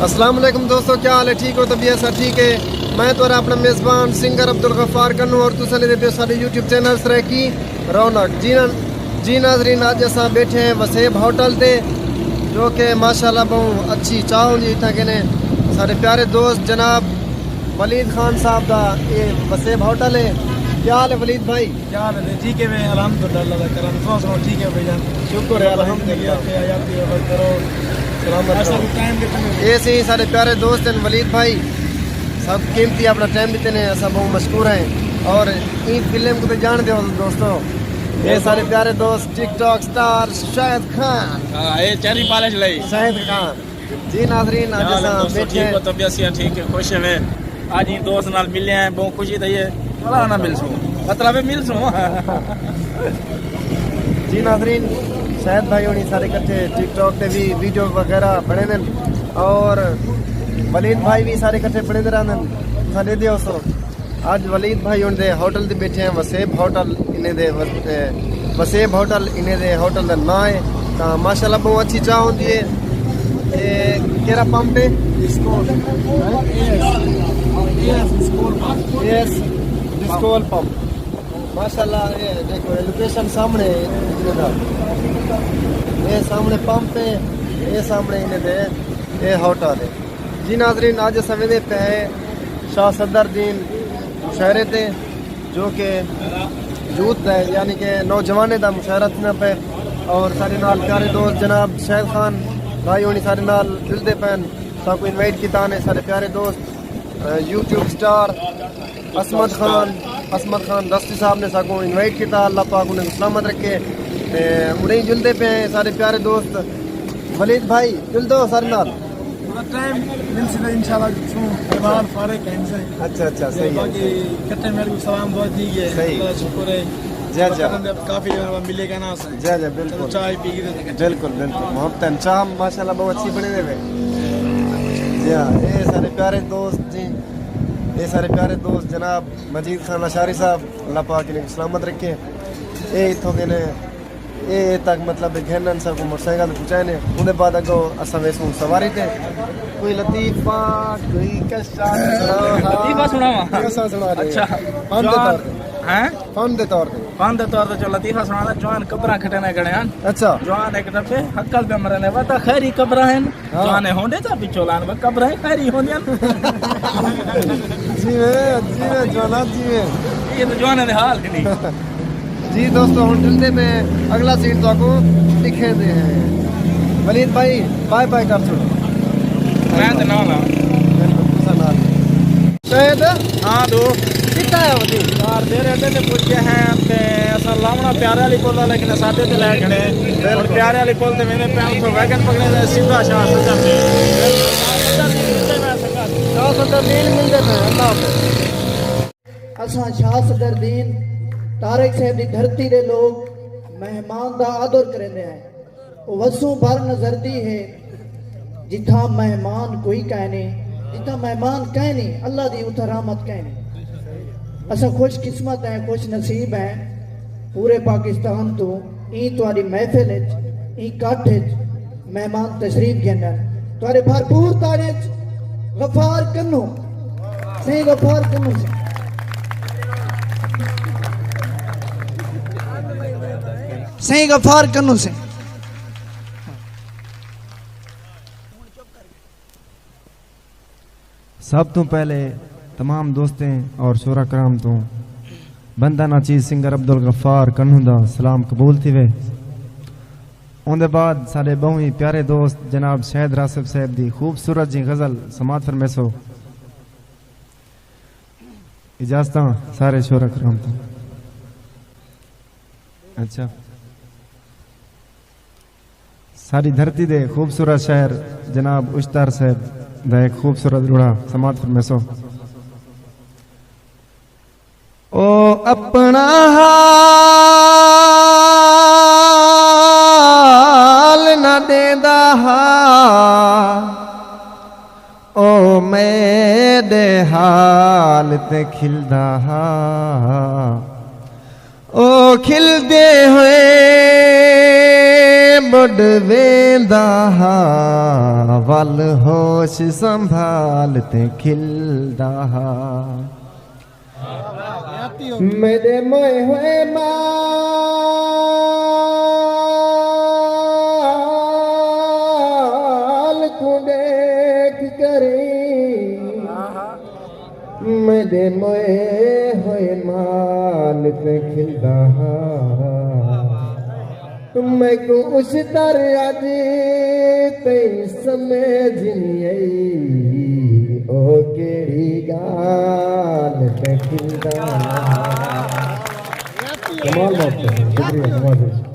अस्सलाम वालेकुम दोस्तों, क्या हाल है? ठीक हो? तबीयत सा ठीक है? मैं तो अपना मेज़बान सिंगर अब्दुल गफ्फार कन्नू और तुम देखते सारे यूट्यूब चैनल की रौनक। जी नाजरीन, अज अस बैठे हैं वसेब होटल ते, जो कि माशाल्लाह बहुत अच्छी चाह होंगी इतना के ने सारे प्यारे दोस्त जनाब वलीद खान साहब का ये वसेब होटल है। क्या हाल है वलीद भाई? क्या हाल है? ठीक है मैं अल्हम्दुलिल्लाह करम ठीक है भाईजान, शुक्र है अल्हम्दुलिल्लाह। ऐसे ही सारे प्यारे दोस्त हैं वलीद भाई, सब कीमती अपना टाइम देते हैं, सब बहुत मशहूर हैं और इन फिल्म को तो जान दो दोस्तों। ये सारे प्यारे दोस्त टिकटॉक स्टार शाहिद खान, ये चेरी पॉलिश लाई शाहिद खान। जी नाजरीन, आज बैठे हैं तबीयत ठीक है, खुश है। आज ही दोस्त नाल मिले हैं, बहुत खुशी थी है। भला ना मिलसूं, मतलब है मिलसूं। जी नाजरीन, शायद भाई होनी सारे इकट्ठे टिकटॉक पे भी वीडियो वगैरह बने दिन और वलीद भाई भी सारे इकट्ठे बने रहते सारे दोस्तों। आज वलीद भाई उन दे होटल ते बैठे हैं वसेब होटल, इन्हें दे वसेब होटल, इन्हें दे होटल का नाम है। तो माशाल्लाह बहुत अच्छी चाह होती है। केरा पंप है डिस्कोल पंप, माशाल्लाह। ये देखो लोकेशन सामने, ये सामने पंप है, ये सामने इन्हें दे ये होटल है। जी नाजरीन, आज सवेरे पे है शाह सदरुद्दीन मुशायरे थे, जो कि यूथ है यानी कि नौजवान का मुशायरा न पे और सारे नाल प्यारे दोस्त जनाब शाहिद खान भाई होनी सारे नाल मिलते पैन सबको इनवाइट किया ने सारे प्यारे दोस्त यूट्यूब स्टार असमत खान दस्ती साहब ने सबको इनवाइट किया। अल्लाह पाक उन्हें सलामत रखे। उन्हें जुलते पे हैं सारे प्यारे दोस्त वलीद भाई, जुल दो सारे नाल टाइम मिलसे इंशाल्लाह मेहमान फारिग हैं इनसे। अच्छा सही है। बाकी कट्टे मेरे को सलाम बहुत दी है, अल्लाह शुक्र है। जा काफी मिलेगा ना जा बिल्कुल चाय पी के बिल्कुल मोहब्बत चाह माशाल्लाह बहुत अच्छी बने हुए। जी हाँ, ये सारे प्यारे दोस्त जी, ये सारे प्यारे दोस्त जनाब मजीद खान अशारी साहब, अल्लाह पाक इन्हें सलामत रखे। ये इतों के ने ये तक मतलब घेरन सबको मोटरसाइकिल पहुँचाए ने। उनके बाद अगो अस वेसू सवारी थे कोई लतीफा कोई लतीफा सुना अच्छा फन दे तौर पे जो लतीफा सुना जवान कब्रा खटने गए हैं। अच्छा जवान एक दफे हक्कल पे मरने वता खैरी कब्रा हैं। जवान होंदे ता पिछोलान व कब्रा है खैरी होंदियां। जी में जवान जी में ये तो जवान दे हाल नहीं। जी दोस्तों, हम चलते में अगला सीट तो आपको दिखे दे हैं। वलीद भाई बाय बाय कर छोड़ो। मैं तो ना शायद हाँ दो कितना है वली यार देर अड्डे ते पुजे हैं ते असा लावना प्यारे वाली कोल लेकिन साडे ते ले खड़े और प्यारे वाली कोल ते मैंने पैन तो वैगन पकड़े ते सीधा शाह सजा पे शाह सदरुद्दीन मिलते थे। अल्लाह असा शाह सदरुद्दीन तारक साहब की धरती के लोग मेहमान का आदर करेंगे हैं। वसू भर नजरती है जिथा मेहमान कोई कह नहीं, जिथा मेहमान कह नहीं अल्लाह की उथा रहमत कह नहीं। असा खुश किस्मत है, खुश नसीब है पूरे पाकिस्तान तो ई तुहारी महफिल ई कट मेहमान तशरीफ गिनन तुहारे भरपूर ताड़े गफ्फार कन्नू से गफ्फार कन्नू से सही गफ्फार कन्नू से। सब तो पहले तमाम दोस्तें और शोरा कराम तो बंदा नाचीज सिंगर अब्दुल गफ्फार कन्नू दा सलाम कबूल थी वे। उनके बाद सारे बहु ही प्यारे दोस्त जनाब शाहिद रासिफ साहब दी खूबसूरत जी गजल समात फरमेसो। इजाजत सारे शोरा कराम तो। अच्छा, सारी धरती दे खूबसूरत शहर जनाब उश्तार साहब दा एक खूबसूरत रूड़ा समात फरमेसो। ओ अपना हाल न देदा ओ मेरे हाल ते खिलदा ओ खिलदे हुए मुड़ वेंदा हा वल होश संभालते खिलदा हा मेरे मोए हुए माल को देख करे मेरे मोए हुए माल पे खिलदा मैं को उस तर अज तई समझ नहीं आई ओ केड़ी गाल पे खिलदा कमाल बात है शुक्रिया नवाज